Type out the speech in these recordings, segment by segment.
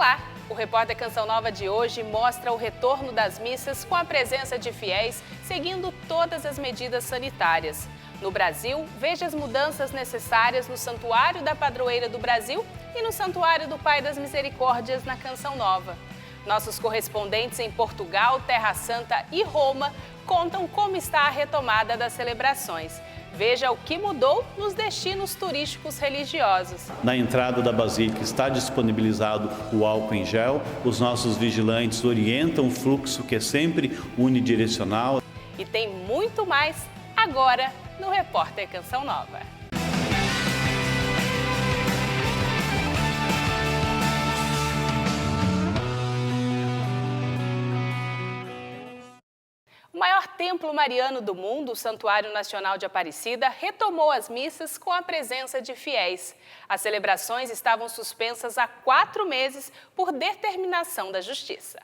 Olá! O Repórter Canção Nova de hoje mostra o retorno das missas com a presença de fiéis, seguindo todas as medidas sanitárias. No Brasil, veja as mudanças necessárias no Santuário da Padroeira do Brasil e no Santuário do Pai das Misericórdias na Canção Nova. Nossos correspondentes em Portugal, Terra Santa e Roma contam como está a retomada das celebrações. Veja o que mudou nos destinos turísticos religiosos. Na entrada da Basílica está disponibilizado o álcool em gel. Os nossos vigilantes orientam o fluxo, que é sempre unidirecional. E tem muito mais agora no Repórter Canção Nova. O maior templo mariano do mundo, o Santuário Nacional de Aparecida, retomou as missas com a presença de fiéis. As celebrações estavam suspensas há 4 meses por determinação da Justiça.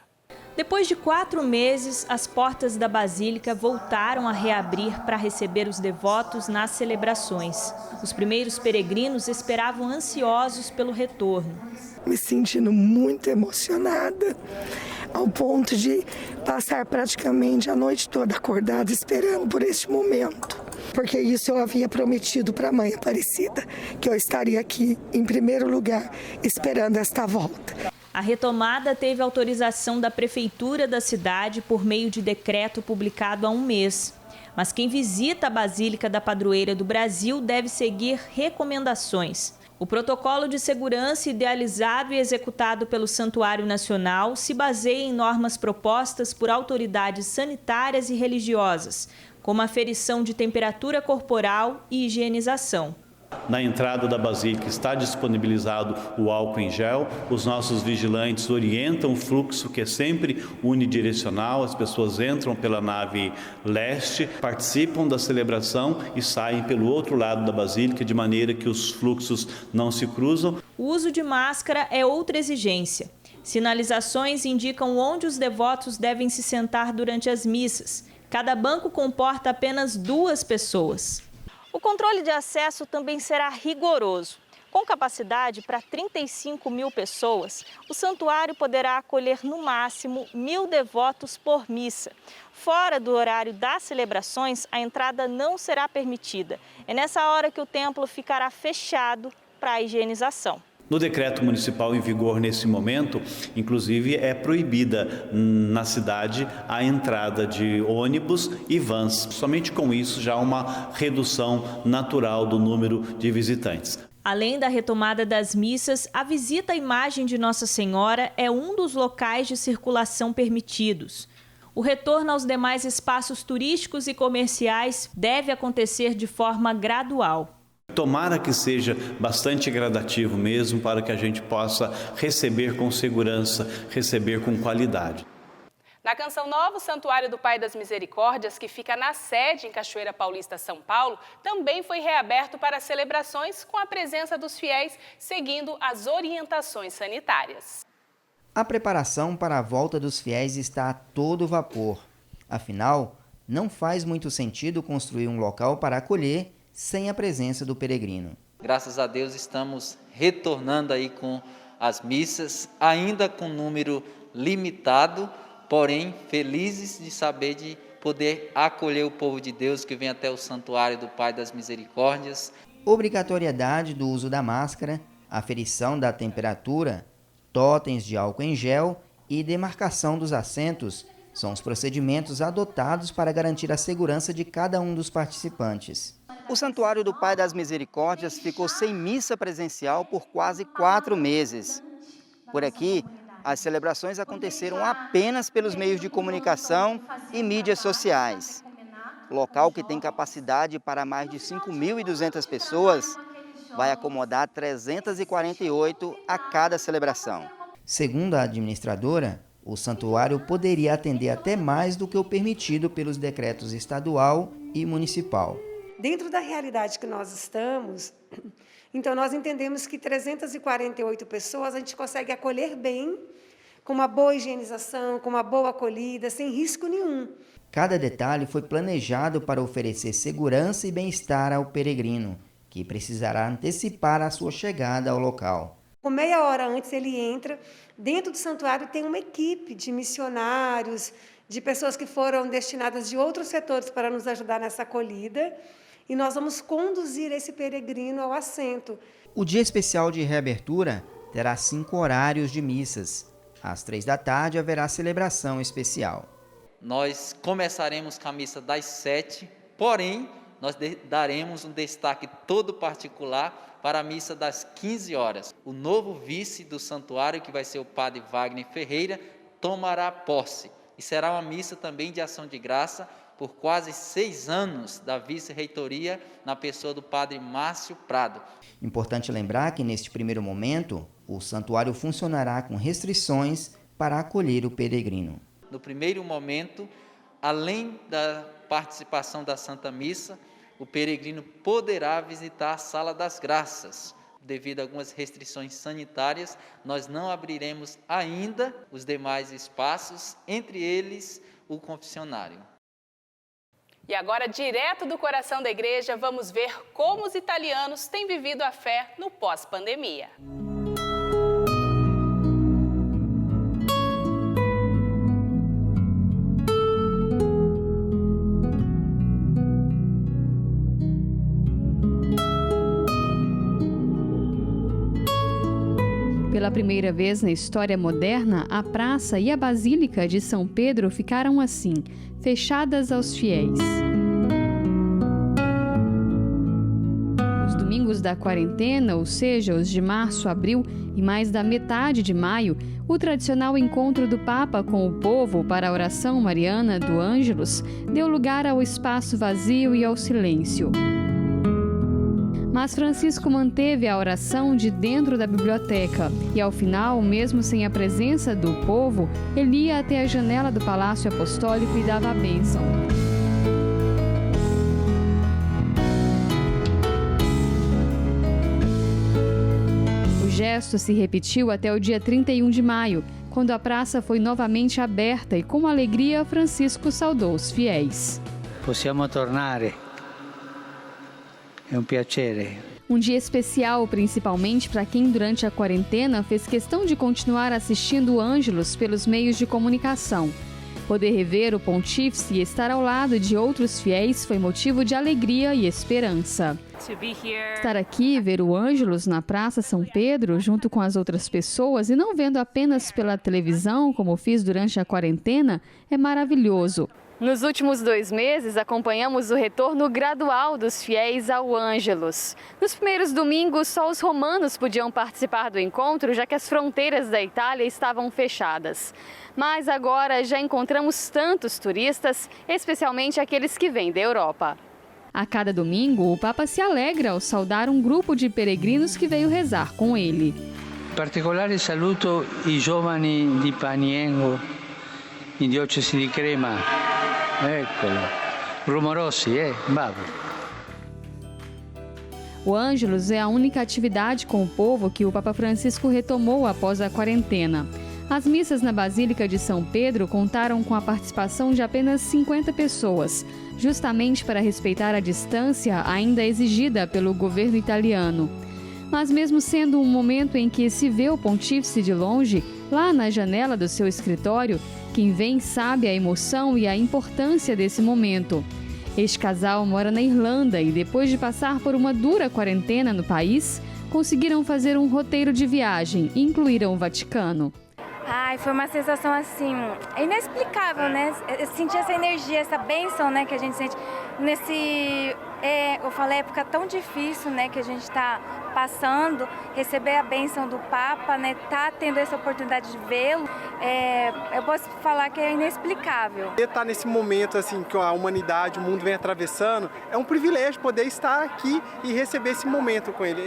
Depois de 4 meses, as portas da Basílica voltaram a reabrir para receber os devotos nas celebrações. Os primeiros peregrinos esperavam ansiosos pelo retorno. Me sentindo muito emocionada, ao ponto de passar praticamente a noite toda acordada esperando por este momento. Porque isso eu havia prometido para a Mãe Aparecida, que eu estaria aqui em primeiro lugar esperando esta volta. A retomada teve autorização da Prefeitura da cidade por meio de decreto publicado há um mês. Mas quem visita a Basílica da Padroeira do Brasil deve seguir recomendações. O protocolo de segurança idealizado e executado pelo Santuário Nacional se baseia em normas propostas por autoridades sanitárias e religiosas, como aferição de temperatura corporal e higienização. Na entrada da Basílica está disponibilizado o álcool em gel. Os nossos vigilantes orientam o fluxo, que é sempre unidirecional. As pessoas entram pela nave leste, participam da celebração e saem pelo outro lado da Basílica, de maneira que os fluxos não se cruzam. O uso de máscara é outra exigência. Sinalizações indicam onde os devotos devem se sentar durante as missas. Cada banco comporta apenas 2 pessoas. O controle de acesso também será rigoroso. Com capacidade para 35 mil pessoas, o santuário poderá acolher no máximo 1.000 devotos por missa. Fora do horário das celebrações, a entrada não será permitida. É nessa hora que o templo ficará fechado para a higienização. No decreto municipal em vigor nesse momento, inclusive, é proibida na cidade a entrada de ônibus e vans. Somente com isso já há uma redução natural do número de visitantes. Além da retomada das missas, a visita à imagem de Nossa Senhora é um dos locais de circulação permitidos. O retorno aos demais espaços turísticos e comerciais deve acontecer de forma gradual. Tomara que seja bastante gradativo mesmo, para que a gente possa receber com segurança, receber com qualidade. Na Canção Nova, o Santuário do Pai das Misericórdias, que fica na sede em Cachoeira Paulista, São Paulo, também foi reaberto para celebrações com a presença dos fiéis, seguindo as orientações sanitárias. A preparação para a volta dos fiéis está a todo vapor. Afinal, não faz muito sentido construir um local para acolher sem a presença do peregrino. Graças a Deus estamos retornando aí com as missas, ainda com número limitado, porém felizes de saber de poder acolher o povo de Deus que vem até o Santuário do Pai das Misericórdias. Obrigatoriedade do uso da máscara, aferição da temperatura, totens de álcool em gel e demarcação dos assentos são os procedimentos adotados para garantir a segurança de cada um dos participantes. O Santuário do Pai das Misericórdias ficou sem missa presencial por quase 4 meses. Por aqui, as celebrações aconteceram apenas pelos meios de comunicação e mídias sociais. Local que tem capacidade para mais de 5.200 pessoas, vai acomodar 348 a cada celebração. Segundo a administradora, o santuário poderia atender até mais do que o permitido pelos decretos estadual e municipal. Dentro da realidade que nós estamos, então nós entendemos que 348 pessoas a gente consegue acolher bem, com uma boa higienização, com uma boa acolhida, sem risco nenhum. Cada detalhe foi planejado para oferecer segurança e bem-estar ao peregrino, que precisará antecipar a sua chegada ao local. Com meia hora antes ele entra. Dentro do santuário tem uma equipe de missionários, de pessoas que foram destinadas de outros setores para nos ajudar nessa acolhida. E nós vamos conduzir esse peregrino ao assento. O dia especial de reabertura terá 5 horários de missas. Às 3 da tarde haverá celebração especial. Nós começaremos com a missa das 7, porém, nós daremos um destaque todo particular para a missa das 15 horas. O novo vice do santuário, que vai ser o padre Wagner Ferreira, tomará posse. E será uma missa também de ação de graça por quase 6 anos da vice-reitoria na pessoa do padre Márcio Prado. Importante lembrar que, neste primeiro momento, o santuário funcionará com restrições para acolher o peregrino. No primeiro momento, além da participação da Santa Missa, o peregrino poderá visitar a Sala das Graças. Devido a algumas restrições sanitárias, nós não abriremos ainda os demais espaços, entre eles o confessionário. E agora, direto do coração da igreja, vamos ver como os italianos têm vivido a fé no pós-pandemia. Pela primeira vez na história moderna, a praça e a Basílica de São Pedro ficaram assim, fechadas aos fiéis. Os domingos da quarentena, ou seja, os de março, abril e mais da metade de maio, o tradicional encontro do Papa com o povo para a oração mariana do Ângelus deu lugar ao espaço vazio e ao silêncio. Mas Francisco manteve a oração de dentro da biblioteca e, ao final, mesmo sem a presença do povo, ele ia até a janela do Palácio Apostólico e dava a bênção. O gesto se repetiu até o dia 31 de maio, quando a praça foi novamente aberta e, com alegria, Francisco saudou os fiéis. Possiamo tornare. É um piacere. Um dia especial, principalmente para quem durante a quarentena fez questão de continuar assistindo o Ângelus pelos meios de comunicação. Poder rever o Pontífice e estar ao lado de outros fiéis foi motivo de alegria e esperança. Estar aqui e ver o Ângelus na Praça São Pedro, junto com as outras pessoas, e não vendo apenas pela televisão, como fiz durante a quarentena, é maravilhoso. Nos últimos 2 meses, acompanhamos o retorno gradual dos fiéis ao Ângelus. Nos primeiros domingos, só os romanos podiam participar do encontro, já que as fronteiras da Itália estavam fechadas. Mas agora já encontramos tantos turistas, especialmente aqueles que vêm da Europa. A cada domingo, o Papa se alegra ao saudar um grupo de peregrinos que veio rezar com ele. In particolare saluto i giovani di Paniengo, in diocesi di Crema. Eccolo. Rumorossi, bravo. O Ângelus é a única atividade com o povo que o Papa Francisco retomou após a quarentena. As missas na Basílica de São Pedro contaram com a participação de apenas 50 pessoas, justamente para respeitar a distância ainda exigida pelo governo italiano. Mas mesmo sendo um momento em que se vê o Pontífice de longe, lá na janela do seu escritório, quem vem sabe a emoção e a importância desse momento. Este casal mora na Irlanda e, depois de passar por uma dura quarentena no país, conseguiram fazer um roteiro de viagem e incluíram o Vaticano. Foi uma sensação assim, inexplicável, né? Eu senti essa energia, essa bênção, né, que a gente sente eu falei, época tão difícil, né, que a gente está passando, receber a bênção do Papa, né, tá tendo essa oportunidade de vê-lo, eu posso falar que é inexplicável. Estar nesse momento assim que a humanidade, o mundo vem atravessando, é um privilégio poder estar aqui e receber esse momento com ele.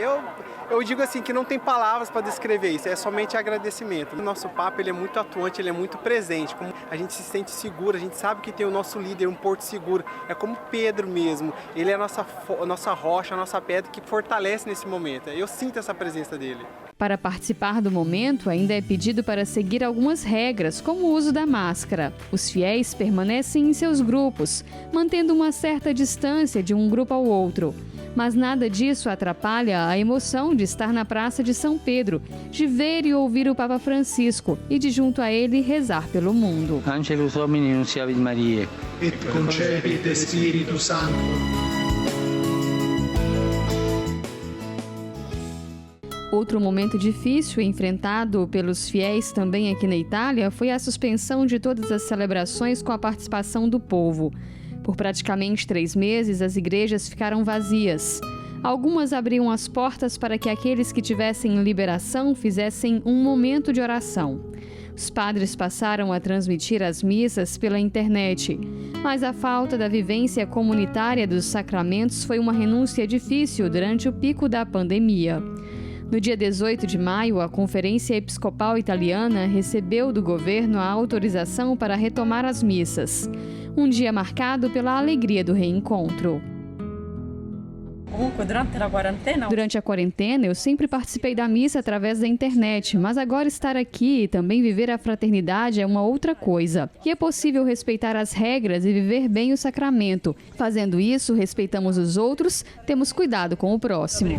Eu digo assim que não tem palavras para descrever isso, é somente agradecimento. O nosso Papa, ele é muito atuante, ele é muito presente, como a gente se sente seguro, a gente sabe que tem o nosso líder, um porto seguro, é como Pedro mesmo, ele é a nossa rocha, a nossa pedra que fortalece nesse momento. Eu sinto essa presença dele. Para participar do momento, ainda é pedido para seguir algumas regras, como o uso da máscara. Os fiéis permanecem em seus grupos, mantendo uma certa distância de um grupo ao outro. Mas nada disso atrapalha a emoção de estar na Praça de São Pedro, de ver e ouvir o Papa Francisco e de junto a ele rezar pelo mundo. Angelus Domini nunciavit Mariae. Et concepit Spiritus Sancto. Outro momento difícil enfrentado pelos fiéis também aqui na Itália foi a suspensão de todas as celebrações com a participação do povo. Por praticamente 3 meses, as igrejas ficaram vazias. Algumas abriam as portas para que aqueles que tivessem liberação fizessem um momento de oração. Os padres passaram a transmitir as missas pela internet, mas a falta da vivência comunitária dos sacramentos foi uma renúncia difícil durante o pico da pandemia. No dia 18 de maio, a Conferência Episcopal Italiana recebeu do governo a autorização para retomar as missas. Um dia marcado pela alegria do reencontro. Durante a quarentena, eu sempre participei da missa através da internet, mas agora estar aqui e também viver a fraternidade é uma outra coisa. E é possível respeitar as regras e viver bem o sacramento. Fazendo isso, respeitamos os outros, temos cuidado com o próximo.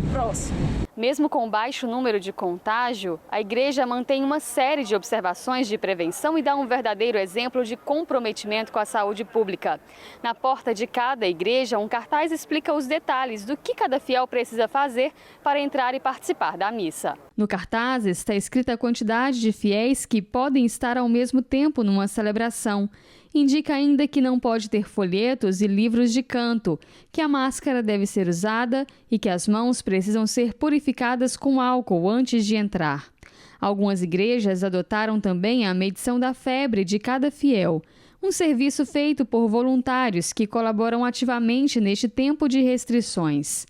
Mesmo com baixo número de contágio, a igreja mantém uma série de observações de prevenção e dá um verdadeiro exemplo de comprometimento com a saúde pública. Na porta de cada igreja, um cartaz explica os detalhes do que cada fiel precisa fazer para entrar e participar da missa. No cartaz está escrita a quantidade de fiéis que podem estar ao mesmo tempo numa celebração. Indica ainda que não pode ter folhetos e livros de canto, que a máscara deve ser usada e que as mãos precisam ser purificadas com álcool antes de entrar. Algumas igrejas adotaram também a medição da febre de cada fiel, um serviço feito por voluntários que colaboram ativamente neste tempo de restrições.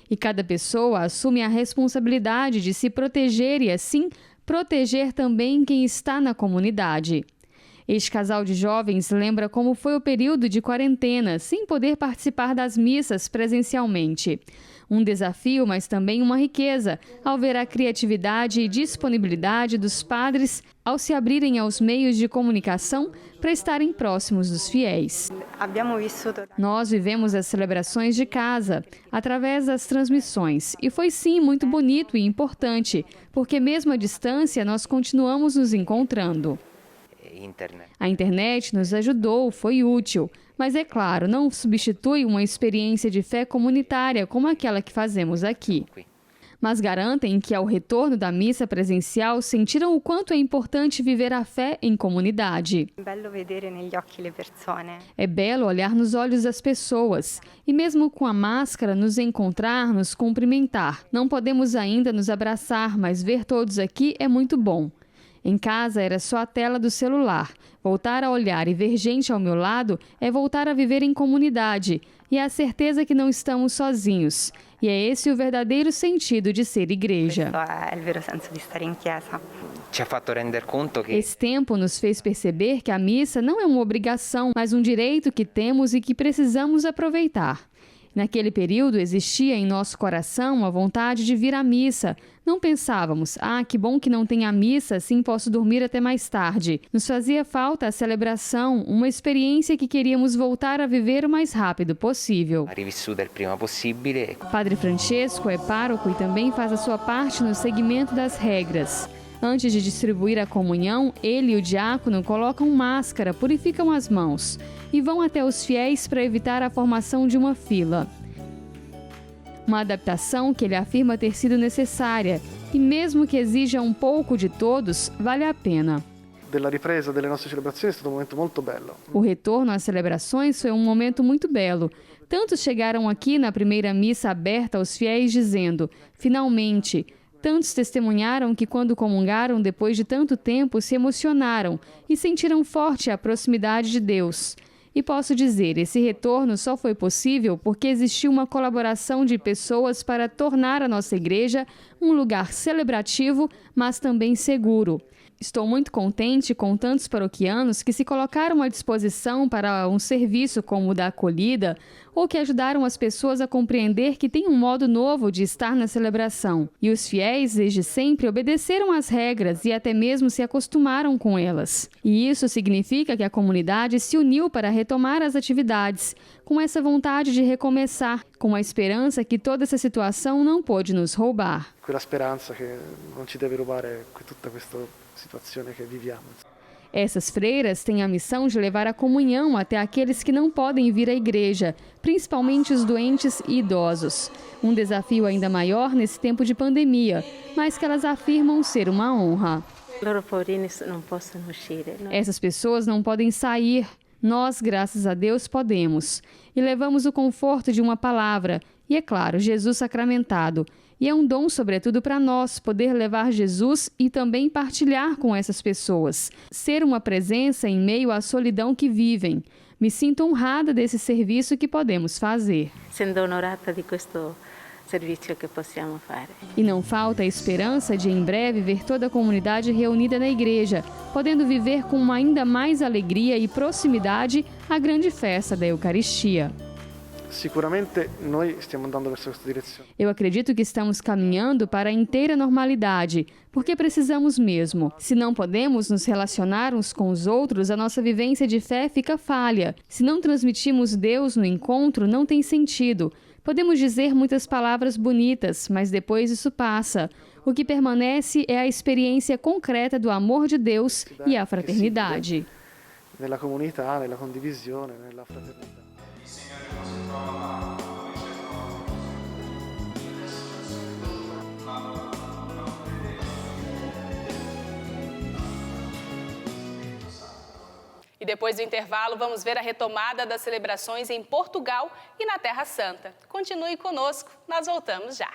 E cada pessoa assume a responsabilidade de se proteger e, assim, proteger também quem está na comunidade. Este casal de jovens lembra como foi o período de quarentena, sem poder participar das missas presencialmente. Um desafio, mas também uma riqueza, ao ver a criatividade e disponibilidade dos padres ao se abrirem aos meios de comunicação para estarem próximos dos fiéis. Nós vivemos as celebrações de casa, através das transmissões, e foi sim muito bonito e importante, porque mesmo à distância nós continuamos nos encontrando. A internet nos ajudou, foi útil, mas é claro, não substitui uma experiência de fé comunitária como aquela que fazemos aqui. Mas garantem que ao retorno da missa presencial sentiram o quanto é importante viver a fé em comunidade. É belo olhar nos olhos das pessoas e mesmo com a máscara nos encontrar, nos cumprimentar. Não podemos ainda nos abraçar, mas ver todos aqui é muito bom. Em casa era só a tela do celular. Voltar a olhar e ver gente ao meu lado é voltar a viver em comunidade e a certeza que não estamos sozinhos. E é esse o verdadeiro sentido de ser igreja. Esse tempo nos fez perceber que a missa não é uma obrigação, mas um direito que temos e que precisamos aproveitar. Naquele período existia em nosso coração a vontade de vir à missa. Não pensávamos, que bom que não tem a missa, assim posso dormir até mais tarde. Nos fazia falta a celebração, uma experiência que queríamos voltar a viver o mais rápido possível. Padre Francesco é pároco e também faz a sua parte no seguimento das regras. Antes de distribuir a comunhão, ele e o diácono colocam máscara, purificam as mãos e vão até os fiéis para evitar a formação de uma fila. Uma adaptação que ele afirma ter sido necessária e mesmo que exija um pouco de todos, vale a pena. O retorno às celebrações foi um momento muito belo. Tantos chegaram aqui na primeira missa aberta aos fiéis dizendo, finalmente. Tantos testemunharam que quando comungaram depois de tanto tempo se emocionaram e sentiram forte a proximidade de Deus. E posso dizer, esse retorno só foi possível porque existiu uma colaboração de pessoas para tornar a nossa igreja um lugar celebrativo, mas também seguro. Estou muito contente com tantos paroquianos que se colocaram à disposição para um serviço como o da acolhida ou que ajudaram as pessoas a compreender que tem um modo novo de estar na celebração. E os fiéis, desde sempre, obedeceram às regras e até mesmo se acostumaram com elas. E isso significa que a comunidade se uniu para retomar as atividades, com essa vontade de recomeçar, com a esperança que toda essa situação não pôde nos roubar. Quella speranza che non ci deve rubare tutta questa situazione che viviamo. Essas freiras têm a missão de levar a comunhão até aqueles que não podem vir à igreja, principalmente os doentes e idosos. Um desafio ainda maior nesse tempo de pandemia, mas que elas afirmam ser uma honra. Essas pessoas não podem sair. Nós, graças a Deus, podemos. E levamos o conforto de uma palavra. E, é claro, Jesus sacramentado. E é um dom, sobretudo, para nós poder levar Jesus e também partilhar com essas pessoas. Ser uma presença em meio à solidão que vivem. Me sinto honrada desse serviço que podemos fazer. Sendo onorata di questo serviço que possiamo fare. E não falta a esperança de em breve ver toda a comunidade reunida na igreja, podendo viver com ainda mais alegria e proximidade a grande festa da Eucaristia. Sicuramente noi stiamo andando verso questa direzione. Eu acredito que estamos caminhando para a inteira normalidade, porque precisamos mesmo. Se não podemos nos relacionar uns com os outros, a nossa vivência de fé fica falha. Se não transmitimos Deus no encontro, não tem sentido. Podemos dizer muitas palavras bonitas, mas depois isso passa. O que permanece é a experiência concreta do amor de Deus e a fraternidade. Nella comunità, nella condivisione, nella fraternità. E depois do intervalo, vamos ver a retomada das celebrações em Portugal e na Terra Santa. Continue conosco, nós voltamos já.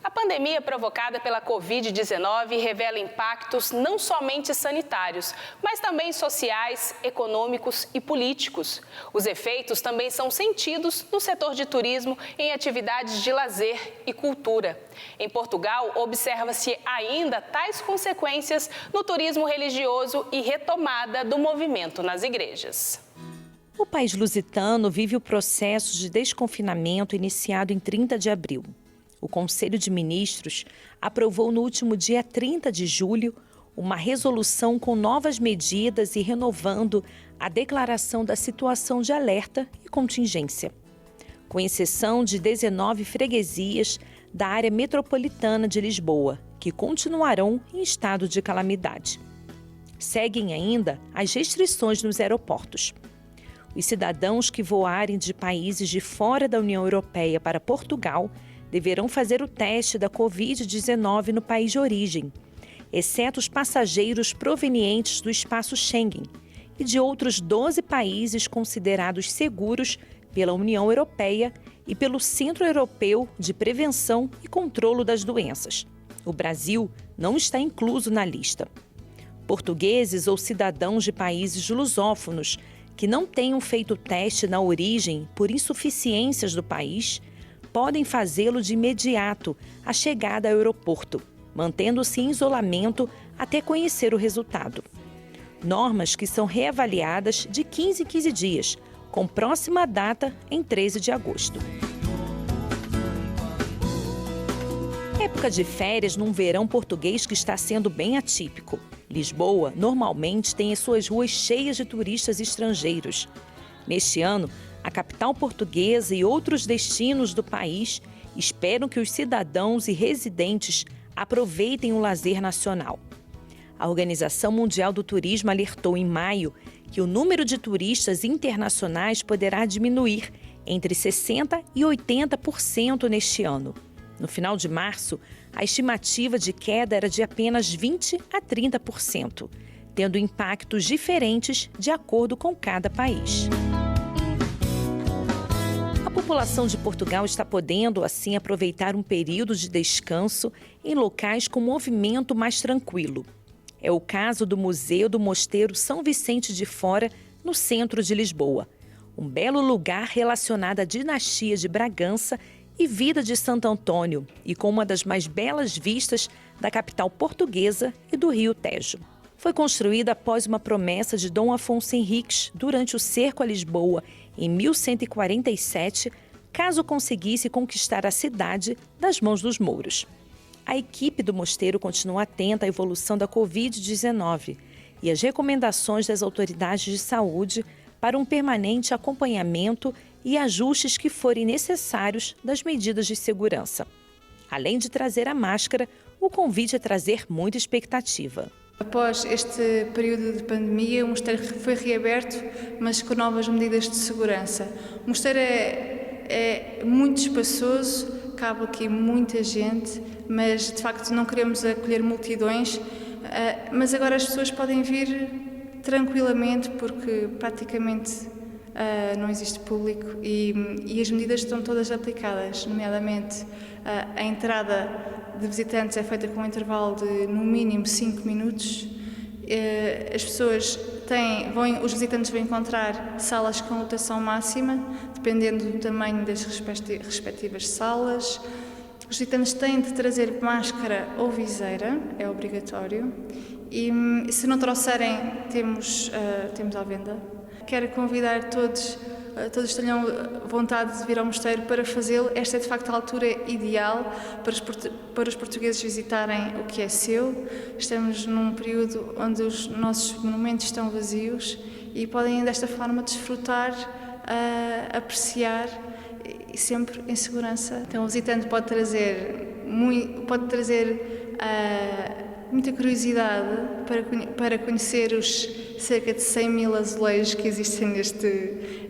A pandemia provocada pela Covid-19 revela impactos não somente sanitários, mas também sociais, econômicos e políticos. Os efeitos também são sentidos no setor de turismo, em atividades de lazer e cultura. Em Portugal, observa-se ainda tais consequências no turismo religioso e retomada do movimento nas igrejas. O país lusitano vive o processo de desconfinamento iniciado em 30 de abril. O Conselho de Ministros aprovou no último dia 30 de julho uma resolução com novas medidas e renovando a declaração da situação de alerta e contingência, com exceção de 19 freguesias da área metropolitana de Lisboa, que continuarão em estado de calamidade. Seguem ainda as restrições nos aeroportos. Os cidadãos que voarem de países de fora da União Europeia para Portugal deverão fazer o teste da Covid-19 no país de origem, exceto os passageiros provenientes do espaço Schengen e de outros 12 países considerados seguros pela União Europeia e pelo Centro Europeu de Prevenção e Controlo das Doenças. O Brasil não está incluso na lista. Portugueses ou cidadãos de países lusófonos que não tenham feito teste na origem por insuficiências do país podem fazê-lo de imediato à chegada ao aeroporto, mantendo-se em isolamento até conhecer o resultado. Normas que são reavaliadas de 15 em 15 dias, com próxima data em 13 de agosto. Época de férias num verão português que está sendo bem atípico. Lisboa normalmente tem as suas ruas cheias de turistas estrangeiros. Neste ano, a capital portuguesa e outros destinos do país esperam que os cidadãos e residentes aproveitem o lazer nacional. A Organização Mundial do Turismo alertou em maio que o número de turistas internacionais poderá diminuir entre 60% e 80% neste ano. No final de março, a estimativa de queda era de apenas 20% a 30%, tendo impactos diferentes de acordo com cada país. A população de Portugal está podendo, assim, aproveitar um período de descanso em locais com movimento mais tranquilo. É o caso do Museu do Mosteiro São Vicente de Fora, no centro de Lisboa. Um belo lugar relacionado à dinastia de Bragança e vida de Santo Antônio, e com uma das mais belas vistas da capital portuguesa e do Rio Tejo. Foi construída após uma promessa de Dom Afonso Henriques durante o cerco a Lisboa, em 1147, caso conseguisse conquistar a cidade das mãos dos mouros. A equipe do mosteiro continua atenta à evolução da Covid-19 e às recomendações das autoridades de saúde para um permanente acompanhamento e ajustes que forem necessários das medidas de segurança. Além de trazer a máscara, o convite é trazer muita expectativa. Após este período de pandemia, o mosteiro foi reaberto, mas com novas medidas de segurança. O mosteiro é muito espaçoso, cabe aqui muita gente, mas de facto não queremos acolher multidões, mas agora as pessoas podem vir tranquilamente porque praticamente não existe público e as medidas estão todas aplicadas, nomeadamente a entrada de visitantes é feita com um intervalo de no mínimo 5 minutos. As pessoas os visitantes vão encontrar salas com lotação máxima, dependendo do tamanho das respectivas salas. Os visitantes têm de trazer máscara ou viseira, é obrigatório. E se não trouxerem, temos à venda. Quero convidar todos tenham vontade de vir ao mosteiro para fazê-lo. Esta é de facto a altura ideal para os portugueses visitarem o que é seu. Estamos num período onde os nossos monumentos estão vazios e podem desta forma desfrutar, apreciar e sempre em segurança. Então o visitante pode trazer muita curiosidade para conhecer os cerca de 100 mil azulejos que existem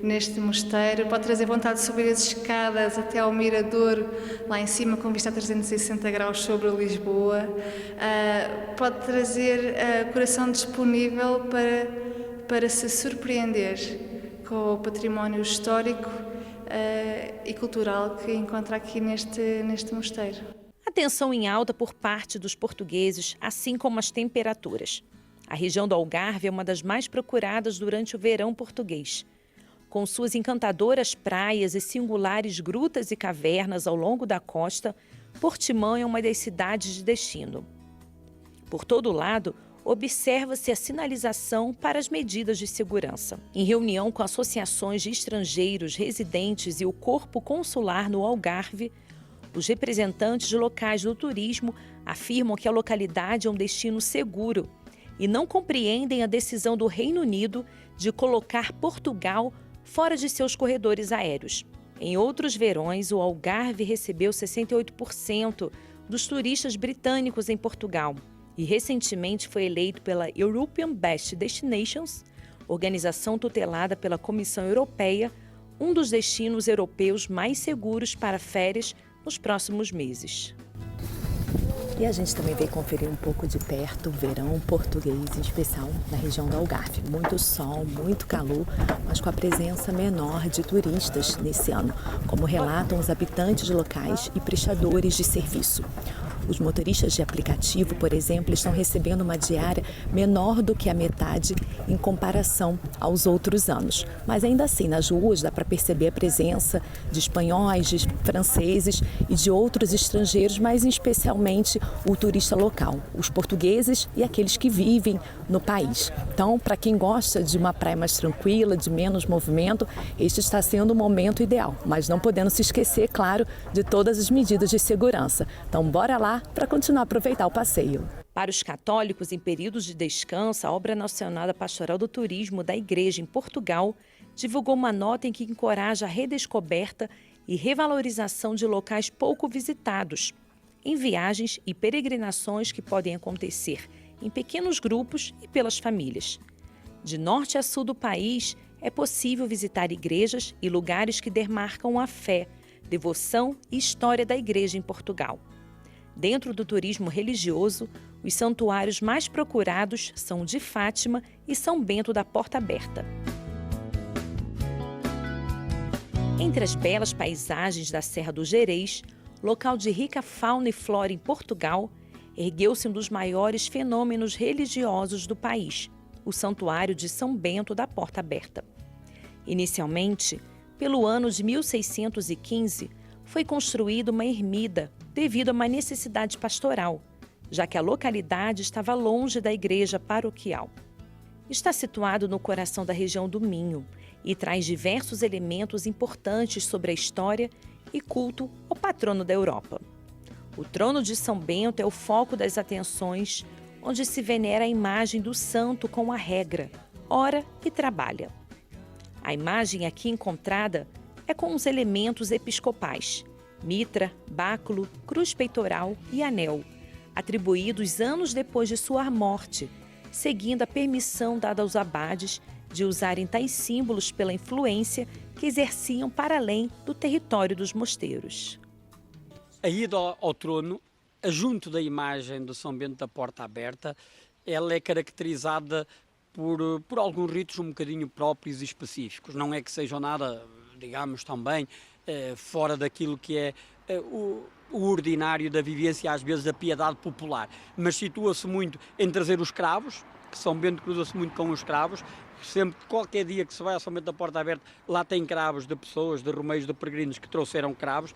neste mosteiro. Pode trazer vontade de subir as escadas até ao mirador, lá em cima, com vista a 360 graus sobre Lisboa. Pode trazer coração disponível para se surpreender com o património histórico e cultural que encontra aqui neste mosteiro. Atenção em alta por parte dos portugueses, assim como as temperaturas. A região do Algarve é uma das mais procuradas durante o verão português. Com suas encantadoras praias e singulares grutas e cavernas ao longo da costa, Portimão é uma das cidades de destino. Por todo lado, observa-se a sinalização para as medidas de segurança. Em reunião com associações de estrangeiros, residentes e o Corpo Consular no Algarve, os representantes de locais do turismo afirmam que a localidade é um destino seguro e não compreendem a decisão do Reino Unido de colocar Portugal fora de seus corredores aéreos. Em outros verões, o Algarve recebeu 68% dos turistas britânicos em Portugal e recentemente foi eleito pela European Best Destinations, organização tutelada pela Comissão Europeia, um dos destinos europeus mais seguros para férias nos próximos meses. E a gente também veio conferir um pouco de perto o verão português, em especial na região do Algarve. Muito sol, muito calor, mas com a presença menor de turistas nesse ano, como relatam os habitantes locais e prestadores de serviço. Os motoristas de aplicativo, por exemplo, estão recebendo uma diária menor do que a metade em comparação aos outros anos. Mas ainda assim, nas ruas dá para perceber a presença de espanhóis, de franceses e de outros estrangeiros, mas especialmente o turista local, os portugueses e aqueles que vivem no país. Então, para quem gosta de uma praia mais tranquila, de menos movimento, este está sendo o momento ideal, mas não podendo se esquecer, claro, de todas as medidas de segurança. Então, bora lá para continuar a aproveitar o passeio. Para os católicos, em períodos de descanso, a Obra Nacional da Pastoral do Turismo da Igreja em Portugal divulgou uma nota em que encoraja a redescoberta e revalorização de locais pouco visitados, em viagens e peregrinações que podem acontecer em pequenos grupos e pelas famílias. De norte a sul do país, é possível visitar igrejas e lugares que demarcam a fé, devoção e história da Igreja em Portugal. Dentro do turismo religioso, os santuários mais procurados são o de Fátima e São Bento da Porta Aberta. Entre as belas paisagens da Serra do Gerês, local de rica fauna e flora em Portugal, ergueu-se um dos maiores fenômenos religiosos do país, o Santuário de São Bento da Porta Aberta. Inicialmente, pelo ano de 1615, foi construída uma ermida devido a uma necessidade pastoral, já que a localidade estava longe da igreja paroquial. Está situado no coração da região do Minho e traz diversos elementos importantes sobre a história e culto ao patrono da Europa. O trono de São Bento é o foco das atenções, onde se venera a imagem do santo com a regra, ora e trabalha. A imagem aqui encontrada é com os elementos episcopais, mitra, báculo, cruz peitoral e anel, atribuídos anos depois de sua morte, seguindo a permissão dada aos abades de usarem tais símbolos pela influência que exerciam para além do território dos mosteiros. A ida ao trono, junto da imagem de São Bento da Porta Aberta, ela é caracterizada por alguns ritos um bocadinho próprios e específicos. Não é que sejam nada, digamos, também fora daquilo que é o ordinário da vivência, às vezes da piedade popular, mas situa-se muito em trazer os cravos, que São Bento cruza-se muito com os cravos. Sempre, qualquer dia que se vai a São Bento da Porta Aberta, lá tem cravos de pessoas, de romeiros, de peregrinos que trouxeram cravos,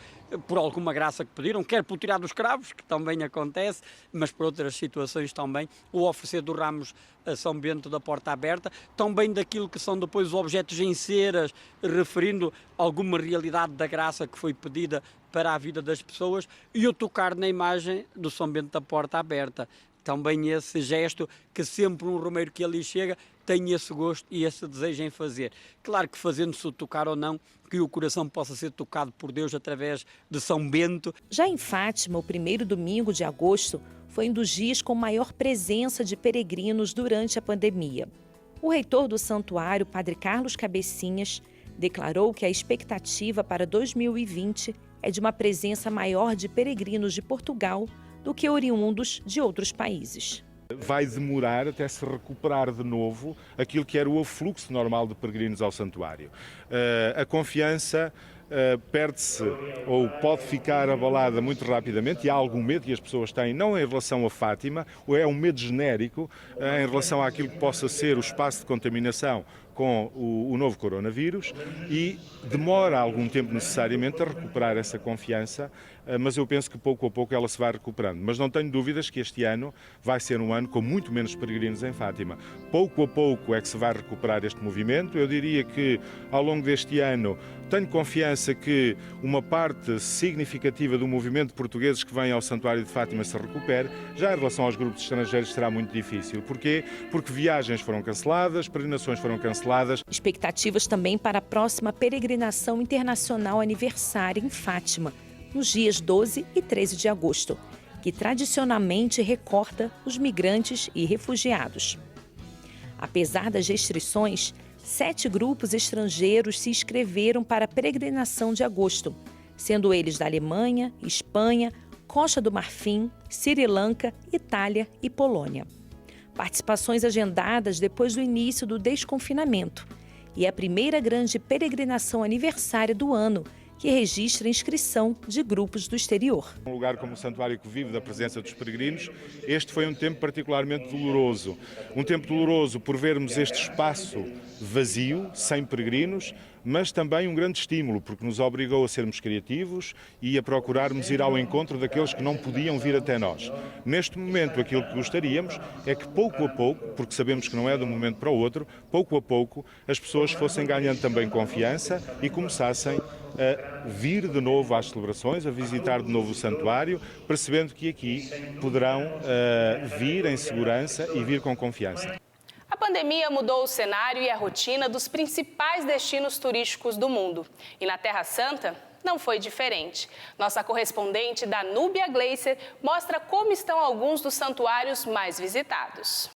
por alguma graça que pediram, quer por tirar dos cravos, que também acontece, mas por outras situações também, o oferecer dos ramos a São Bento da Porta Aberta, também daquilo que são depois os objetos em ceras, referindo alguma realidade da graça que foi pedida para a vida das pessoas, e o tocar na imagem do São Bento da Porta Aberta. Também esse gesto que sempre um romeiro que ali chega tem esse gosto e esse desejo em fazer. Claro que fazendo-se o tocar ou não, que o coração possa ser tocado por Deus através de São Bento. Já em Fátima, o primeiro domingo de agosto foi um dos dias com maior presença de peregrinos durante a pandemia. O reitor do santuário, Padre Carlos Cabecinhas, declarou que a expectativa para 2020 é de uma presença maior de peregrinos de Portugal do que oriundos de outros países. Vai demorar até se recuperar de novo aquilo que era o afluxo normal de peregrinos ao santuário. A confiança perde-se ou pode ficar abalada muito rapidamente, e há algum medo que as pessoas têm, não em relação a Fátima, ou é um medo genérico em relação àquilo que possa ser o espaço de contaminação com o novo coronavírus, e demora algum tempo necessariamente a recuperar essa confiança, mas eu penso que pouco a pouco ela se vai recuperando. Mas não tenho dúvidas que este ano vai ser um ano com muito menos peregrinos em Fátima. Pouco a pouco é que se vai recuperar este movimento. Eu diria que ao longo deste ano tenho confiança que uma parte significativa do movimento de portugueses que vem ao Santuário de Fátima se recupere. Já em relação aos grupos estrangeiros será muito difícil. Porquê? Porque viagens foram canceladas, peregrinações foram canceladas. Expectativas também para a próxima peregrinação internacional aniversária em Fátima, nos dias 12 e 13 de agosto, que tradicionalmente recorta os migrantes e refugiados. Apesar das restrições, 7 grupos estrangeiros se inscreveram para a peregrinação de agosto, sendo eles da Alemanha, Espanha, Costa do Marfim, Sri Lanka, Itália e Polônia. Participações agendadas depois do início do desconfinamento, e é a primeira grande peregrinação aniversária do ano, que registra a inscrição de grupos do exterior. Um lugar como o santuário que vive da presença dos peregrinos, este foi um tempo particularmente doloroso. Um tempo doloroso por vermos este espaço vazio, sem peregrinos, mas também um grande estímulo, porque nos obrigou a sermos criativos e a procurarmos ir ao encontro daqueles que não podiam vir até nós. Neste momento, aquilo que gostaríamos é que pouco a pouco, porque sabemos que não é de um momento para o outro, pouco a pouco as pessoas fossem ganhando também confiança e começassem a vir de novo às celebrações, a visitar de novo o santuário, percebendo que aqui poderão vir em segurança e vir com confiança. A pandemia mudou o cenário e a rotina dos principais destinos turísticos do mundo. E na Terra Santa não foi diferente. Nossa correspondente Danúbia Gleiser mostra como estão alguns dos santuários mais visitados.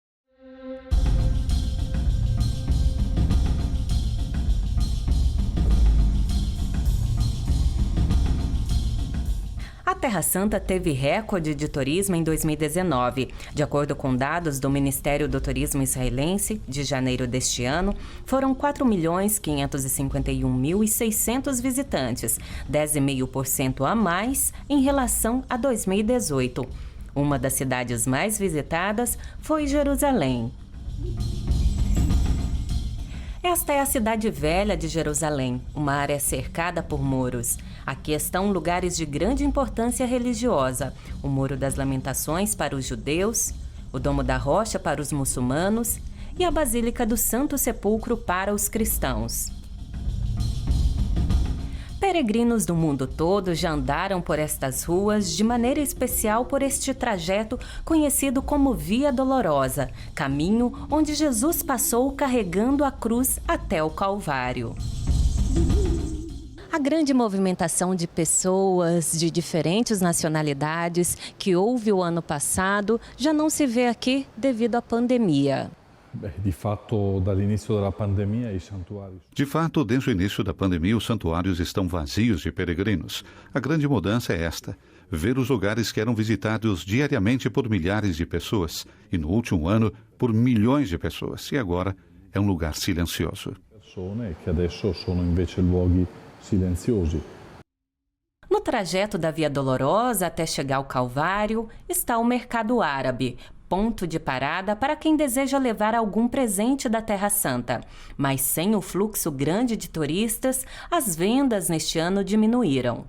A Terra Santa teve recorde de turismo em 2019. De acordo com dados do Ministério do Turismo israelense, de janeiro deste ano, foram 4.551.600 visitantes, 10,5% a mais em relação a 2018. Uma das cidades mais visitadas foi Jerusalém. Esta é a cidade velha de Jerusalém, uma área cercada por muros. Aqui estão lugares de grande importância religiosa: o Muro das Lamentações para os judeus, o Domo da Rocha para os muçulmanos e a Basílica do Santo Sepulcro para os cristãos. Peregrinos do mundo todo já andaram por estas ruas, de maneira especial por este trajeto conhecido como Via Dolorosa, caminho onde Jesus passou carregando a cruz até o Calvário. A grande movimentação de pessoas de diferentes nacionalidades que houve o ano passado já não se vê aqui devido à pandemia. De fato, desde o início da pandemia, os santuários estão vazios de peregrinos. A grande mudança é esta: ver os lugares que eram visitados diariamente por milhares de pessoas, e no último ano por milhões de pessoas, e agora é um lugar silencioso. No trajeto da Via Dolorosa até chegar ao Calvário está o Mercado Árabe, ponto de parada para quem deseja levar algum presente da Terra Santa. Mas sem o fluxo grande de turistas, as vendas neste ano diminuíram.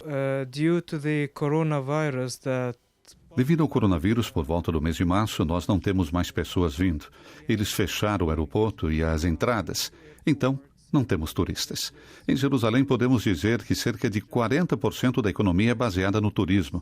Devido ao coronavírus, por volta do mês de março, nós não temos mais pessoas vindo. Eles fecharam o aeroporto e as entradas. Então, não temos turistas. Em Jerusalém, podemos dizer que cerca de 40% da economia é baseada no turismo.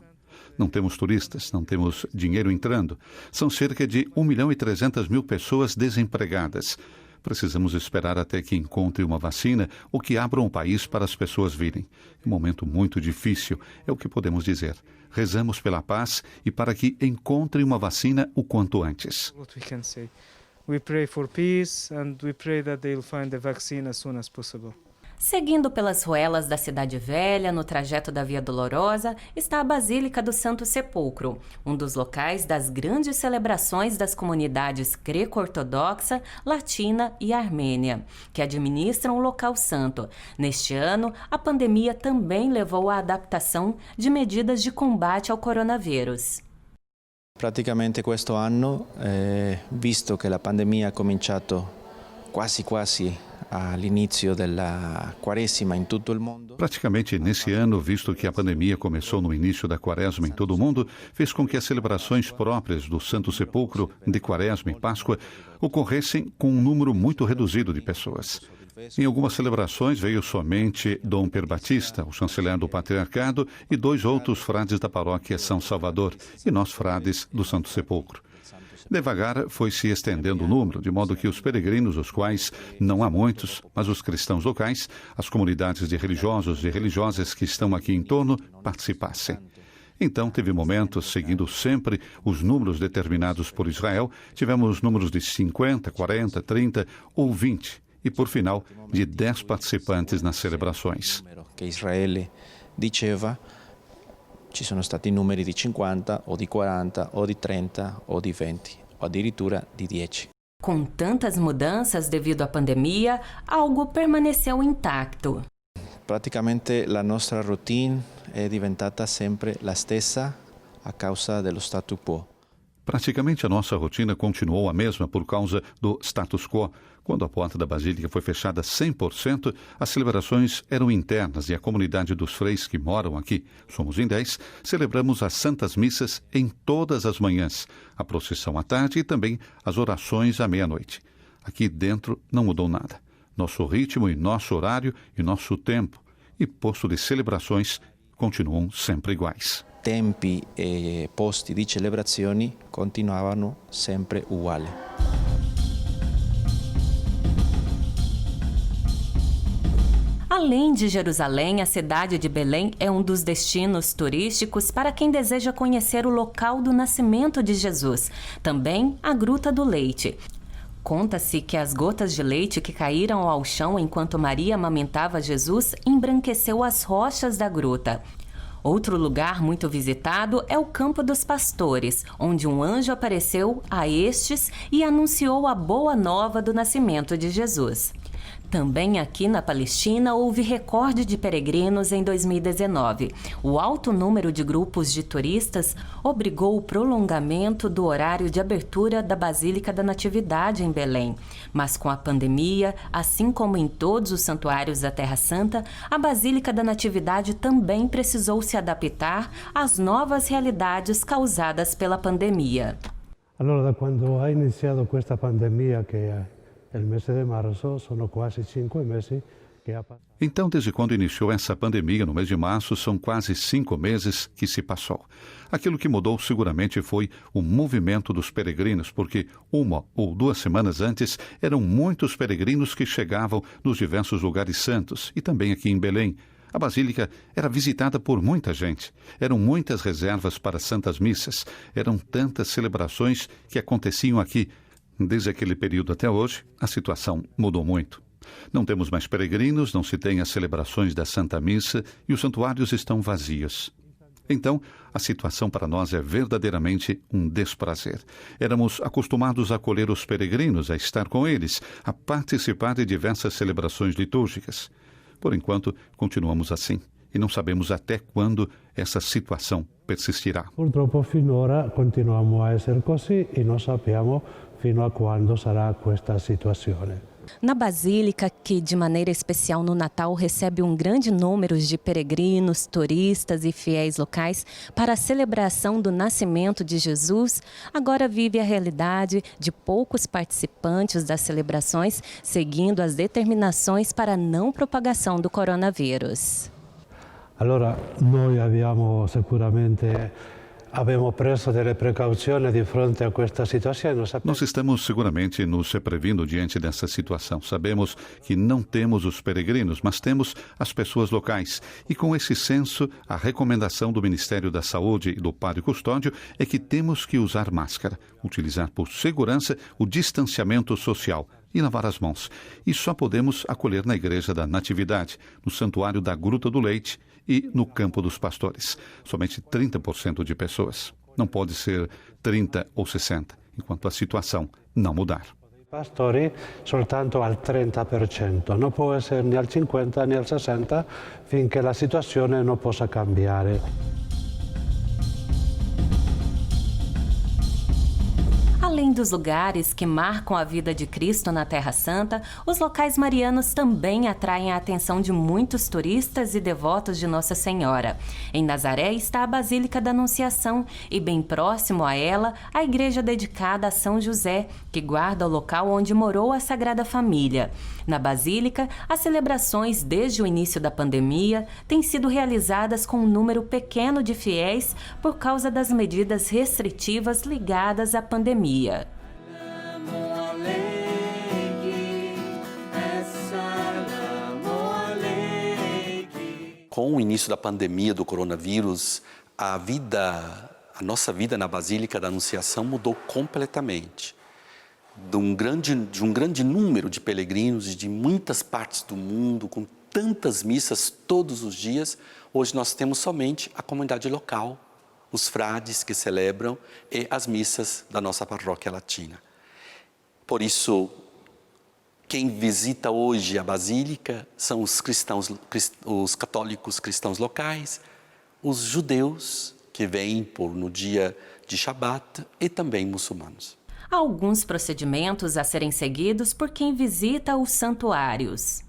Não temos turistas, não temos dinheiro entrando. São cerca de 1.300.000 pessoas desempregadas. Precisamos esperar até que encontre uma vacina ou que abram o país para as pessoas virem. É um momento muito difícil, é o que podemos dizer. Rezamos pela paz e para que encontre uma vacina o quanto antes. We pray for peace and we pray that they'll find the vaccine as soon as possible. Seguindo pelas ruelas da Cidade Velha, no trajeto da Via Dolorosa, está a Basílica do Santo Sepulcro, um dos locais das grandes celebrações das comunidades greco-ortodoxa, latina e armênia, que administram o local santo. Neste ano, a pandemia também levou à adaptação de medidas de combate ao coronavírus. Praticamente questo anno, visto che la pandemia ha cominciato quasi all'inizio della Quaresima in tutto il mondo. Praticamente nesse ano, visto que a pandemia começou no início da Quaresma em todo o mundo, fez com que as celebrações próprias do Santo Sepulcro, de Quaresma e Páscoa, ocorressem com um número muito reduzido de pessoas. Em algumas celebrações veio somente Dom Per Batista, o chanceler do Patriarcado, e 2 outros frades da paróquia São Salvador, e nós frades do Santo Sepulcro. Devagar foi se estendendo o número, de modo que os peregrinos, os quais não há muitos, mas os cristãos locais, as comunidades de religiosos e religiosas que estão aqui em torno, participassem. Então, teve momentos, seguindo sempre os números determinados por Israel, tivemos números de 50, 40, 30 ou 20, e por final, de 10 participantes nas celebrações. Que Israele diceva, ci sono stati numeri di 50 o di 40 o di 30 o di 20 o addirittura di 10. Com tantas mudanças devido à pandemia, algo permaneceu intacto. Praticamente la nostra routine è diventata sempre la stessa a causa dello status quo. Praticamente a nossa rotina continuou a mesma por causa do status quo. Quando a porta da Basílica foi fechada 100%, as celebrações eram internas e a comunidade dos freis que moram aqui, somos em 10, celebramos as santas missas em todas as manhãs, a procissão à tarde e também as orações à meia-noite. Aqui dentro não mudou nada. Nosso ritmo e nosso horário e nosso tempo e posto de celebrações continuam sempre iguais. Tempi e posti di celebrazioni continuavano sempre uguali. Além de Jerusalém, a cidade de Belém é um dos destinos turísticos para quem deseja conhecer o local do nascimento de Jesus. Também a Gruta do Leite. Conta-se que as gotas de leite que caíram ao chão enquanto Maria amamentava Jesus embranqueceu as rochas da gruta. Outro lugar muito visitado é o Campo dos Pastores, onde um anjo apareceu a estes e anunciou a boa nova do nascimento de Jesus. Também aqui na Palestina houve recorde de peregrinos em 2019. O alto número de grupos de turistas obrigou o prolongamento do horário de abertura da Basílica da Natividade em Belém. Mas com a pandemia, assim como em todos os santuários da Terra Santa, a Basílica da Natividade também precisou se adaptar às novas realidades causadas pela pandemia. Allora, da quando ha iniziato questa pandemia, che è il mese di marzo, sono quasi 5 mesi che ha passato. Então, desde quando iniciou essa pandemia, no mês de março, são quase 5 meses que se passou. Aquilo que mudou seguramente foi o movimento dos peregrinos, porque 1 ou 2 semanas antes eram muitos peregrinos que chegavam nos diversos lugares santos e também aqui em Belém. A Basílica era visitada por muita gente. Eram muitas reservas para santas missas. Eram tantas celebrações que aconteciam aqui. Desde aquele período até hoje, a situação mudou muito. Não temos mais peregrinos, não se tem as celebrações da Santa Missa e os santuários estão vazios. Então, a situação para nós é verdadeiramente um desprazer. Éramos acostumados a acolher os peregrinos, a estar com eles, a participar de diversas celebrações litúrgicas. Por enquanto, continuamos assim e não sabemos até quando essa situação persistirá. Purtroppo finora continuiamo a essere così e non sappiamo fino a quando sarà questa situazione. Na Basílica, que de maneira especial no Natal recebe um grande número de peregrinos, turistas e fiéis locais para a celebração do nascimento de Jesus, agora vive a realidade de poucos participantes das celebrações, seguindo as determinações para a não propagação do coronavírus. Allora, noi abbiamo preso delle precauzioni di fronte a questa situazione. Nós estamos seguramente nos previndo diante dessa situação. Sabemos que não temos os peregrinos, mas temos as pessoas locais. E com esse senso, a recomendação do Ministério da Saúde e do Padre Custódio é que temos que usar máscara, utilizar por segurança o distanciamento social e lavar as mãos. E só podemos acolher na Igreja da Natividade, no Santuário da Gruta do Leite e no Campo dos Pastores. Somente 30% de pessoas. Não pode ser 30 ou 60, enquanto a situação não mudar. Pastori soltanto al 30%, non può essere né al 50 né al 60 finché la situazione non possa cambiare. Além dos lugares que marcam a vida de Cristo na Terra Santa, os locais marianos também atraem a atenção de muitos turistas e devotos de Nossa Senhora. Em Nazaré está a Basílica da Anunciação e, bem próximo a ela, a igreja dedicada a São José, que guarda o local onde morou a Sagrada Família. Na Basílica, as celebrações desde o início da pandemia têm sido realizadas com um número pequeno de fiéis por causa das medidas restritivas ligadas à pandemia. Com o início da pandemia do coronavírus, a nossa vida na Basílica da Anunciação mudou completamente. De um grande número de peregrinos de muitas partes do mundo, com tantas missas todos os dias, hoje nós temos somente a comunidade local, os frades que celebram e as missas da nossa paróquia latina. Por isso, quem visita hoje a Basílica são os católicos cristãos locais, os judeus que vêm no dia de Shabat e também muçulmanos. Há alguns procedimentos a serem seguidos por quem visita os santuários.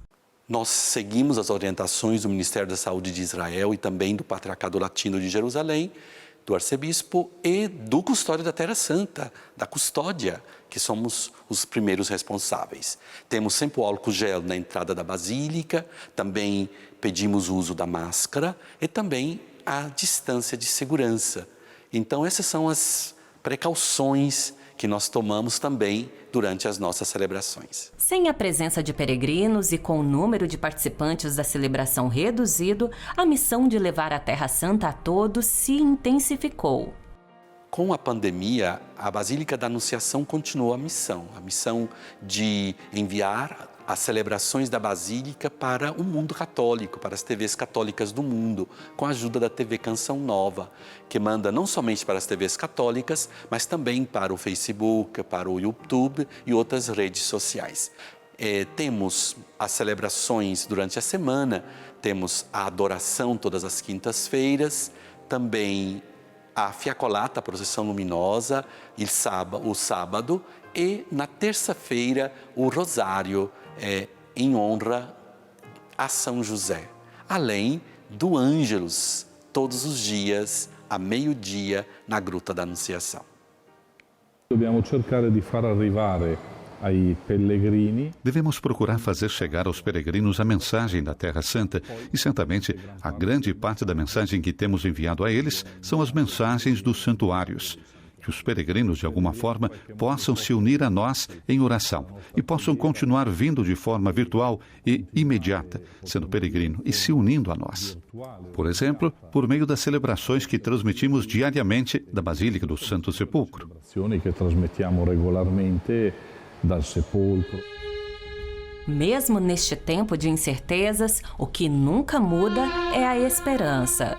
Nós seguimos as orientações do Ministério da Saúde de Israel e também do Patriarcado Latino de Jerusalém, do arcebispo e do custódio da Terra Santa, da custódia, que somos os primeiros responsáveis. Temos sempre o álcool gel na entrada da Basílica, também pedimos o uso da máscara e também a distância de segurança. Então, essas são as precauções que nós tomamos também durante as nossas celebrações. Sem a presença de peregrinos e com o número de participantes da celebração reduzido, a missão de levar a Terra Santa a todos se intensificou. Com a pandemia, a Basílica da Anunciação continuou a missão de enviar as celebrações da Basílica para o mundo católico, para as TVs católicas do mundo, com a ajuda da TV Canção Nova, que manda não somente para as TVs católicas, mas também para o Facebook, para o YouTube e outras redes sociais. Temos as celebrações durante a semana, temos a adoração todas as quintas-feiras, também a Fiacolata, a procissão luminosa, o sábado, e na terça-feira o Rosário, em honra a São José. Além do Ângelus, todos os dias, a meio-dia, na Gruta da Anunciação. Dobbiamo cercare di far arrivare ai pellegrini. Devemos procurar fazer chegar aos peregrinos a mensagem da Terra Santa e, certamente, a grande parte da mensagem que temos enviado a eles são as mensagens dos santuários. Que os peregrinos, de alguma forma, possam se unir a nós em oração e possam continuar vindo de forma virtual e imediata, sendo peregrino e se unindo a nós. Por exemplo, por meio das celebrações que transmitimos diariamente da Basílica do Santo Sepulcro. Que trasmettiamo regolarmente dal sepolcro. Mesmo neste tempo de incertezas, o que nunca muda é a esperança.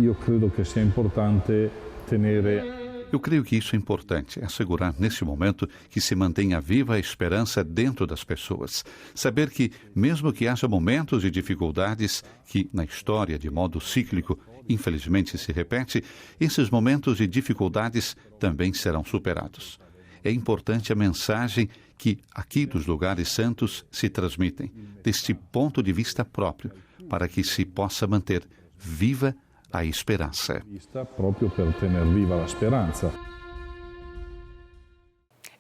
Eu credo que sia importante tenere. Eu creio que isso é importante, assegurar nesse momento que se mantenha viva a esperança dentro das pessoas. Saber que, mesmo que haja momentos de dificuldades, que na história, de modo cíclico, infelizmente se repete, esses momentos de dificuldades também serão superados. É importante a mensagem que aqui dos lugares santos se transmitem, deste ponto de vista próprio, para que se possa manter viva a esperança. Proprio per tener viva a esperança.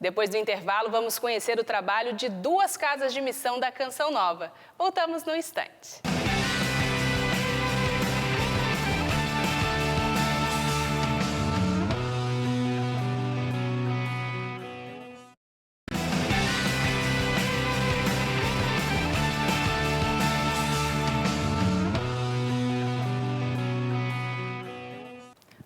Depois do intervalo, vamos conhecer o trabalho de 2 casas de missão da Canção Nova. Voltamos no instante.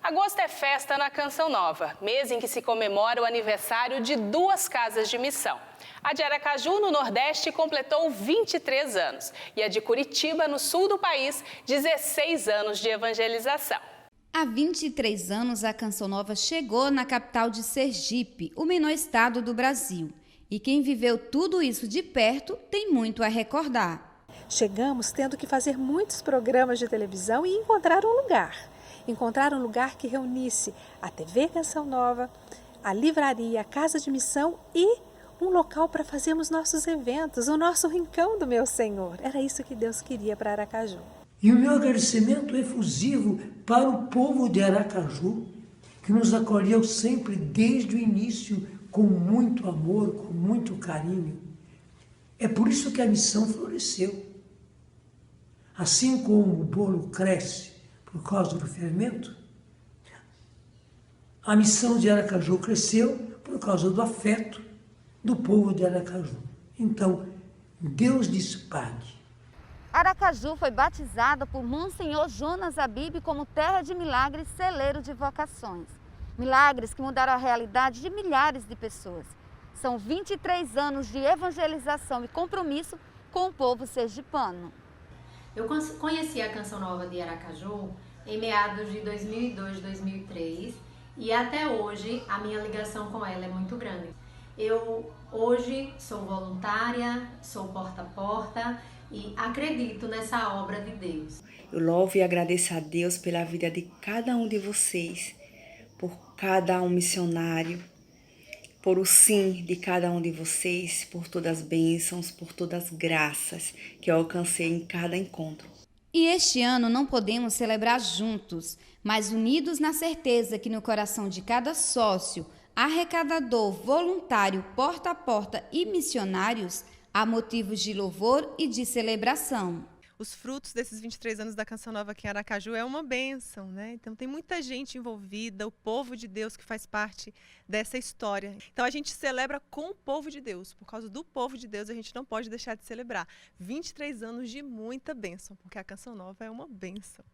Agosto é festa na Canção Nova, mês em que se comemora o aniversário de 2 casas de missão. A de Aracaju, no Nordeste, completou 23 anos e a de Curitiba, no sul do país, 16 anos de evangelização. Há 23 anos, a Canção Nova chegou na capital de Sergipe, o menor estado do Brasil. E quem viveu tudo isso de perto tem muito a recordar. Chegamos tendo que fazer muitos programas de televisão e encontrar um lugar que reunisse a TV Canção Nova, a livraria, a casa de missão e um local para fazermos nossos eventos, o nosso rincão do meu Senhor. Era isso que Deus queria para Aracaju. E o meu agradecimento efusivo para o povo de Aracaju, que nos acolheu sempre desde o início com muito amor, com muito carinho. É por isso que a missão floresceu. Assim como o bolo cresce por causa do fermento, a missão de Aracaju cresceu por causa do afeto do povo de Aracaju. Então, Deus disse pague. Aracaju foi batizada por Monsenhor Jonas Abib como terra de milagres, celeiro de vocações. Milagres que mudaram a realidade de milhares de pessoas. São 23 anos de evangelização e compromisso com o povo sergipano. Eu conheci a Canção Nova de Aracaju em meados de 2002, 2003 e até hoje a minha ligação com ela é muito grande. Eu hoje sou voluntária, sou porta a porta e acredito nessa obra de Deus. Eu louvo e agradeço a Deus pela vida de cada um de vocês, por cada um missionário, por o sim de cada um de vocês, por todas as bênçãos, por todas as graças que eu alcancei em cada encontro. E este ano não podemos celebrar juntos, mas unidos na certeza que no coração de cada sócio, arrecadador, voluntário, porta a porta e missionários, há motivos de louvor e de celebração. Os frutos desses 23 anos da Canção Nova aqui em Aracaju é uma bênção, né? Então tem muita gente envolvida, o povo de Deus que faz parte dessa história. Então a gente celebra com o povo de Deus, por causa do povo de Deus a gente não pode deixar de celebrar. 23 anos de muita bênção, porque a Canção Nova é uma bênção.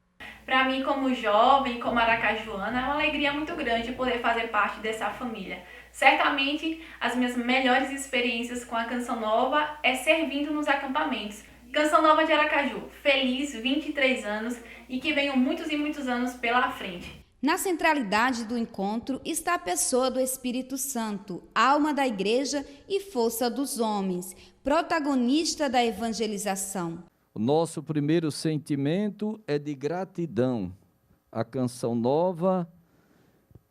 Para mim, como jovem, como aracajuana, é uma alegria muito grande poder fazer parte dessa família. Certamente, as minhas melhores experiências com a Canção Nova é servindo nos acampamentos. Canção Nova de Aracaju, feliz 23 anos e que venham muitos e muitos anos pela frente. Na centralidade do encontro está a pessoa do Espírito Santo, alma da igreja e força dos homens, protagonista da evangelização. O nosso primeiro sentimento é de gratidão à Canção Nova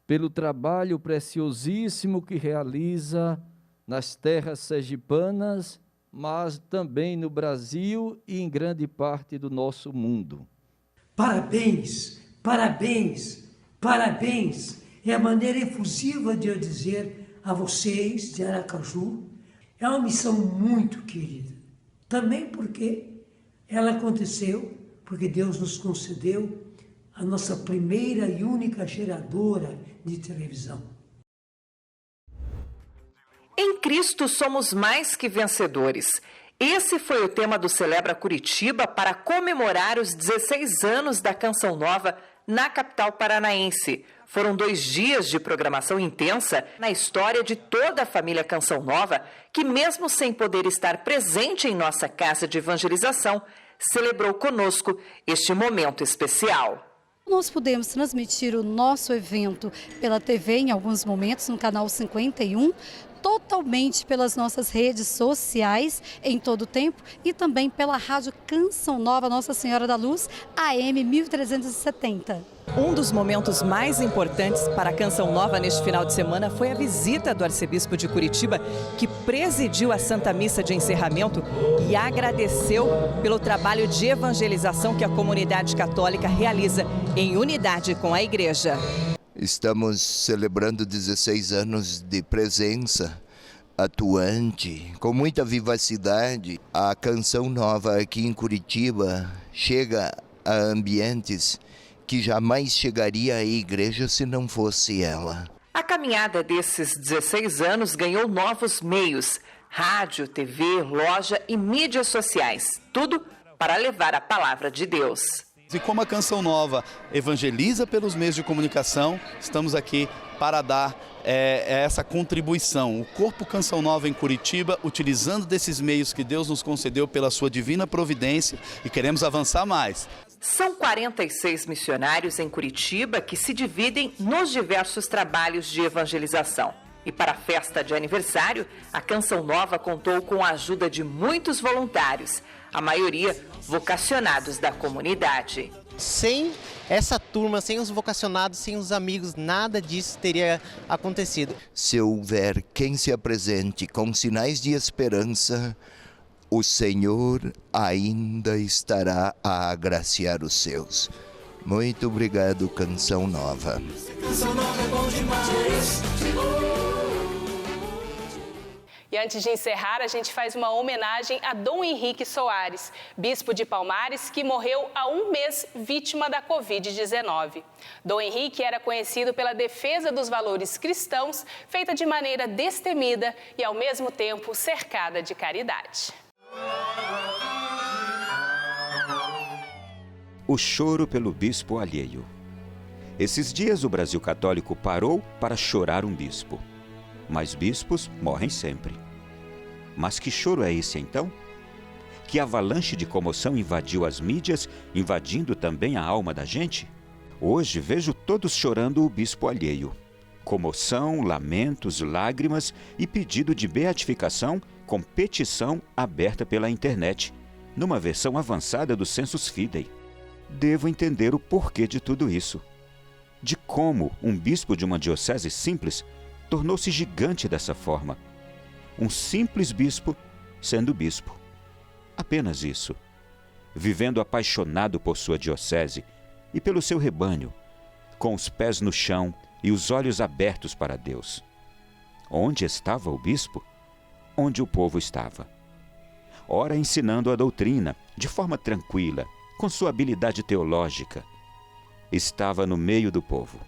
pelo trabalho preciosíssimo que realiza nas terras sergipanas, mas também no Brasil e em grande parte do nosso mundo. Parabéns, parabéns, parabéns. É a maneira efusiva de eu dizer a vocês de Aracaju. É uma missão muito querida. Também porque ela aconteceu, porque Deus nos concedeu a nossa primeira e única geradora de televisão. Em Cristo somos mais que vencedores. Esse foi o tema do Celebra Curitiba para comemorar os 16 anos da Canção Nova na capital paranaense. Foram 2 dias de programação intensa na história de toda a família Canção Nova, que mesmo sem poder estar presente em nossa casa de evangelização, celebrou conosco este momento especial. Nós pudemos transmitir o nosso evento pela TV em alguns momentos, no canal 51, totalmente pelas nossas redes sociais em todo o tempo e também pela Rádio Canção Nova Nossa Senhora da Luz, AM 1370. Um dos momentos mais importantes para a Canção Nova neste final de semana foi a visita do arcebispo de Curitiba, que presidiu a Santa Missa de encerramento e agradeceu pelo trabalho de evangelização que a comunidade católica realiza em unidade com a igreja. Estamos celebrando 16 anos de presença atuante, com muita vivacidade. A Canção Nova aqui em Curitiba chega a ambientes que jamais chegaria à igreja se não fosse ela. A caminhada desses 16 anos ganhou novos meios: rádio, TV, loja e mídias sociais. Tudo para levar a palavra de Deus. E como a Canção Nova evangeliza pelos meios de comunicação, estamos aqui para dar essa contribuição. O Corpo Canção Nova em Curitiba, utilizando desses meios que Deus nos concedeu pela sua divina providência, e queremos avançar mais. São 46 missionários em Curitiba que se dividem nos diversos trabalhos de evangelização. E para a festa de aniversário, a Canção Nova contou com a ajuda de muitos voluntários, a maioria vocacionados da comunidade. Sem essa turma, sem os vocacionados, sem os amigos, nada disso teria acontecido. Se houver quem se apresente com sinais de esperança, o Senhor ainda estará a agraciar os seus. Muito obrigado, Canção Nova. Canção Nova é bom demais. E antes de encerrar, a gente faz uma homenagem a Dom Henrique Soares, bispo de Palmares, que morreu há um mês vítima da Covid-19. Dom Henrique era conhecido pela defesa dos valores cristãos, feita de maneira destemida e, ao mesmo tempo, cercada de caridade. O choro pelo bispo alheio. Esses dias o Brasil católico parou para chorar um bispo. Mas bispos morrem sempre. Mas que choro é esse então? Que avalanche de comoção invadiu as mídias, invadindo também a alma da gente? Hoje vejo todos chorando o bispo alheio. Comoção, lamentos, lágrimas e pedido de beatificação com petição aberta pela internet, numa versão avançada do Sensus Fidei. Devo entender o porquê de tudo isso. De como um bispo de uma diocese simples tornou-se gigante dessa forma. Um simples bispo sendo bispo. Apenas isso. Vivendo apaixonado por sua diocese e pelo seu rebanho, com os pés no chão e os olhos abertos para Deus. Onde estava o bispo? Onde o povo estava. Ora ensinando a doutrina, de forma tranquila, com sua habilidade teológica. Estava no meio do povo.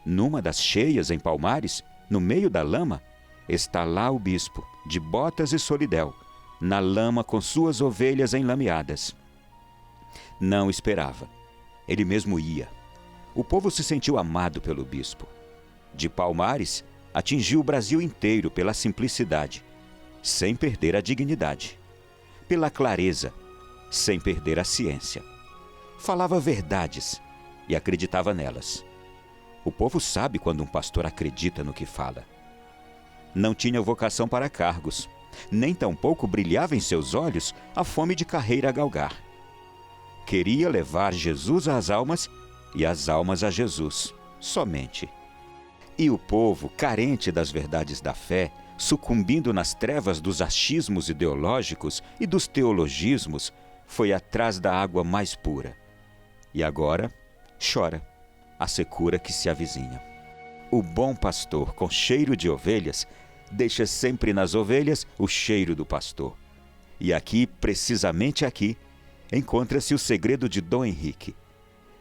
Numa das cheias em Palmares, no meio da lama, está lá o bispo, de botas e solidéu, na lama com suas ovelhas enlameadas. Não esperava. ele mesmo ia. O povo se sentiu amado pelo bispo. De Palmares, atingiu o Brasil inteiro pela simplicidade, sem perder a dignidade. Pela clareza, sem perder a ciência. Falava verdades e acreditava nelas. O povo sabe quando um pastor acredita no que fala. Não tinha vocação para cargos, nem tampouco brilhava em seus olhos a fome de carreira a galgar. Queria levar Jesus às almas e as almas a Jesus, somente. E o povo, carente das verdades da fé, sucumbindo nas trevas dos achismos ideológicos e dos teologismos, foi atrás da água mais pura. E agora chora a secura que se avizinha. O bom pastor, com cheiro de ovelhas, deixa sempre nas ovelhas o cheiro do pastor. E aqui, precisamente aqui, encontra-se o segredo de Dom Henrique.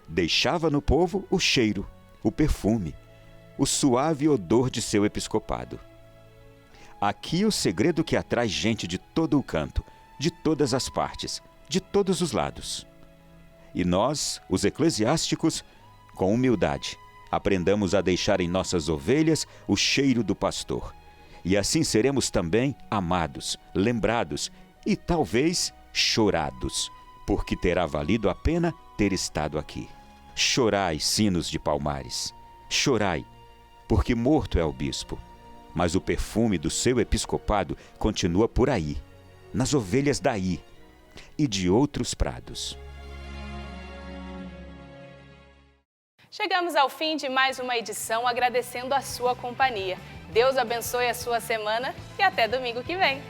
Deixava no povo o cheiro, o perfume, o suave odor de seu episcopado. Aqui o segredo que atrai gente de todo o canto, de todas as partes, de todos os lados. E nós, os eclesiásticos, com humildade, aprendamos a deixar em nossas ovelhas o cheiro do pastor. E assim seremos também amados, lembrados e talvez chorados, porque terá valido a pena ter estado aqui. Chorai, sinos de Palmares, chorai, porque morto é o bispo, mas o perfume do seu episcopado continua por aí, nas ovelhas daí e de outros prados. Chegamos ao fim de mais uma edição, agradecendo a sua companhia. Deus abençoe a sua semana e até domingo que vem.